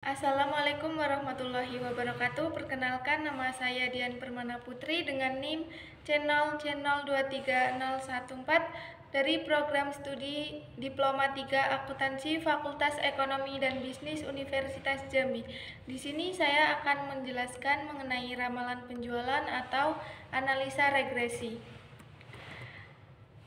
Assalamualaikum warahmatullahi wabarakatuh. Perkenalkan, nama saya Dian Permana Putri dengan NIM C0C023014 dari program studi Diploma 3 Akuntansi Fakultas Ekonomi dan Bisnis Universitas Jambi. Di sini saya akan menjelaskan mengenai ramalan penjualan atau analisa regresi.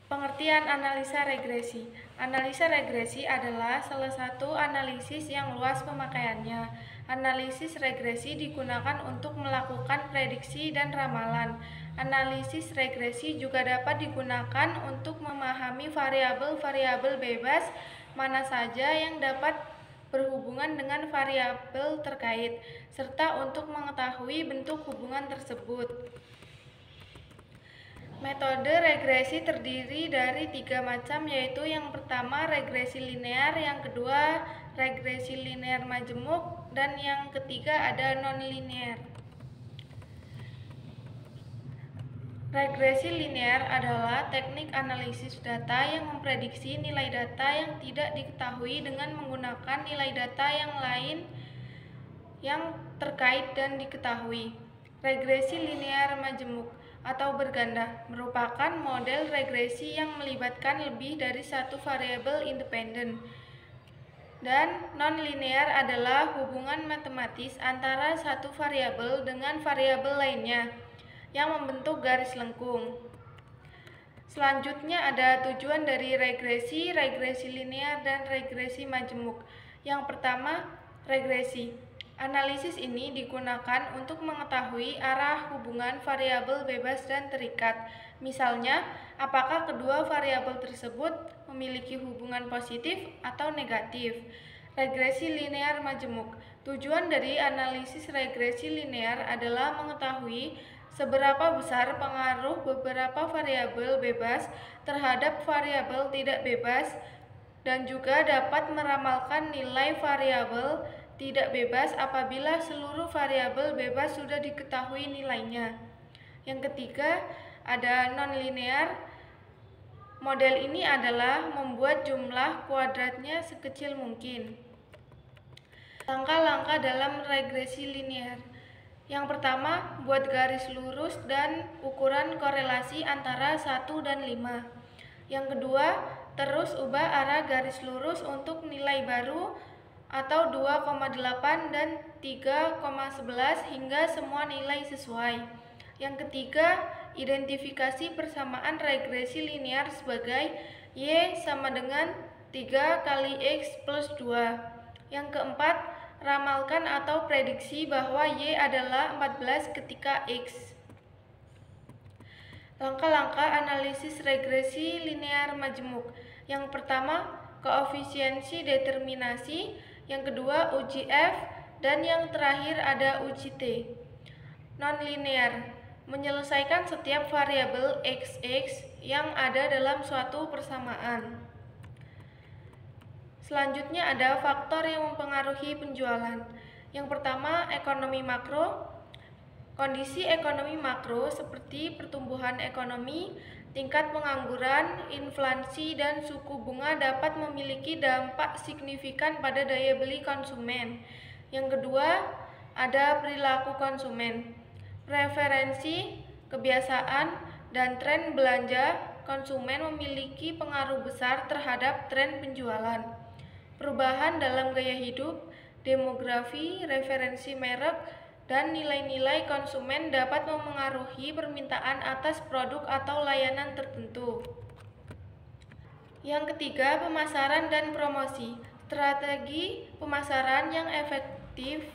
Pengertian analisa regresi. Analisa regresi adalah salah satu analisis yang luas pemakaiannya. Analisis regresi digunakan untuk melakukan prediksi dan ramalan. Analisis regresi juga dapat digunakan untuk memahami variabel-variabel bebas mana saja yang dapat berhubungan dengan variabel terkait, serta untuk mengetahui bentuk hubungan tersebut. Metode regresi terdiri dari 3 macam, yaitu yang pertama regresi linear, yang kedua regresi linear majemuk, dan yang ketiga ada non-linear. Regresi linear adalah teknik analisis data yang memprediksi nilai data yang tidak diketahui dengan menggunakan nilai data yang lain yang terkait dan diketahui. Regresi linear majemuk atau berganda merupakan model regresi yang melibatkan lebih dari satu variabel independen. Dan non-linear adalah hubungan matematis antara satu variabel dengan variabel lainnya yang membentuk garis lengkung. Selanjutnya ada tujuan dari regresi linear dan regresi majemuk. Yang pertama, regresi. Analisis ini digunakan untuk mengetahui arah hubungan variabel bebas dan terikat. Misalnya, apakah kedua variabel tersebut memiliki hubungan positif atau negatif. Regresi linear majemuk. Tujuan dari analisis regresi linear adalah mengetahui seberapa besar pengaruh beberapa variabel bebas terhadap variabel tidak bebas dan juga dapat meramalkan nilai variabel tidak bebas apabila seluruh variabel bebas sudah diketahui nilainya. Yang ketiga, ada non-linear. Model ini adalah membuat jumlah kuadratnya sekecil mungkin. Langkah-langkah dalam regresi linear. Yang pertama, buat garis lurus dan ukuran korelasi antara 1 dan 5. Yang kedua, terus ubah arah garis lurus untuk nilai baru atau 2,8 dan 3,11 hingga semua nilai sesuai. Yang ketiga, identifikasi persamaan regresi linear sebagai Y sama dengan 3 kali X plus 2. Yang keempat, ramalkan atau prediksi bahwa Y adalah 14 ketika X. Langkah-langkah analisis regresi linear majemuk. Yang pertama, koefisiensi determinasi. Yang kedua, uji F. Dan yang terakhir ada uji T. Non-linear, menyelesaikan setiap variabel XX yang ada dalam suatu persamaan. Selanjutnya ada faktor yang mempengaruhi penjualan. Yang pertama, ekonomi makro. Kondisi ekonomi makro seperti pertumbuhan ekonomi, tingkat pengangguran, inflasi, dan suku bunga dapat memiliki dampak signifikan pada daya beli konsumen. Yang kedua, ada perilaku konsumen. Preferensi, kebiasaan, dan tren belanja konsumen memiliki pengaruh besar terhadap tren penjualan. Perubahan dalam gaya hidup, demografi, referensi merek, dan nilai-nilai konsumen dapat memengaruhi permintaan atas produk atau layanan tertentu. Yang ketiga, pemasaran dan promosi. Strategi pemasaran yang efektif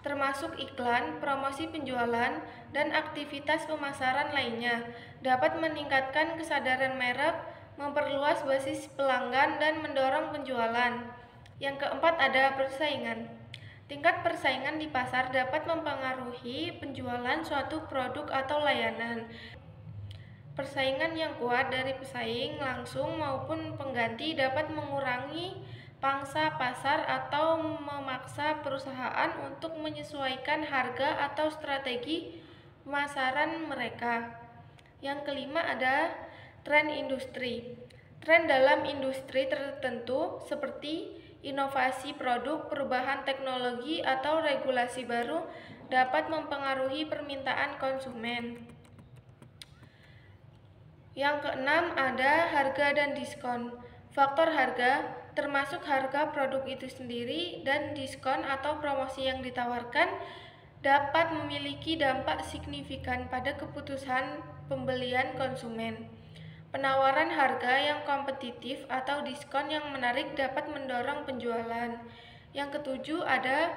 termasuk iklan, promosi penjualan, dan aktivitas pemasaran lainnya dapat meningkatkan kesadaran merek, memperluas basis pelanggan, dan mendorong penjualan. Yang keempat ada persaingan. Tingkat persaingan di pasar dapat mempengaruhi penjualan suatu produk atau layanan. Persaingan yang kuat dari pesaing langsung maupun pengganti dapat mengurangi pangsa pasar atau memaksa perusahaan untuk menyesuaikan harga atau strategi pemasaran mereka. Yang kelima ada tren industri. Tren dalam industri tertentu seperti inovasi produk, perubahan teknologi, atau regulasi baru dapat mempengaruhi permintaan konsumen. Yang keenam ada harga dan diskon. Faktor harga termasuk harga produk itu sendiri dan diskon atau promosi yang ditawarkan dapat memiliki dampak signifikan pada keputusan pembelian konsumen. Penawaran harga yang kompetitif atau diskon yang menarik dapat mendorong penjualan. Yang ketujuh ada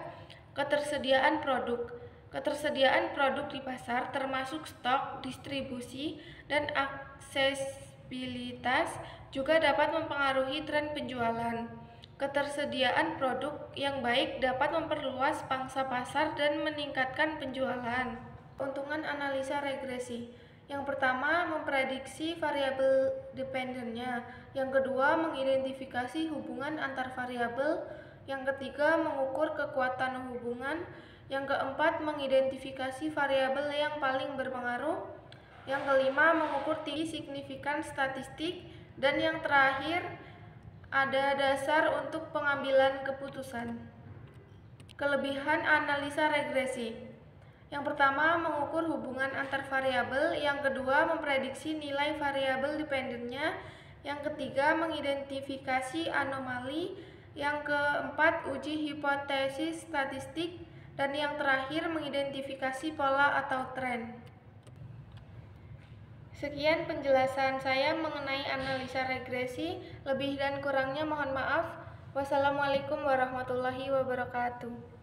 ketersediaan produk. Ketersediaan produk di pasar termasuk stok, distribusi, dan aksesibilitas juga dapat mempengaruhi tren penjualan. Ketersediaan produk yang baik dapat memperluas pangsa pasar dan meningkatkan penjualan. Keuntungan analisa regresi. Yang pertama, memprediksi variabel dependennya. Yang kedua, mengidentifikasi hubungan antar variabel. Yang ketiga, mengukur kekuatan hubungan. Yang keempat, mengidentifikasi variabel yang paling berpengaruh. Yang kelima, mengukur tinggi signifikan statistik. Dan yang terakhir, ada dasar untuk pengambilan keputusan. Kelebihan analisa regresi. Yang pertama, mengukur hubungan antar variabel. Yang kedua, memprediksi nilai variabel dependennya. Yang ketiga, mengidentifikasi anomali. Yang keempat, uji hipotesis statistik. Dan yang terakhir, mengidentifikasi pola atau tren. Sekian penjelasan saya mengenai analisa regresi. Lebih dan kurangnya mohon maaf. Wassalamualaikum warahmatullahi wabarakatuh.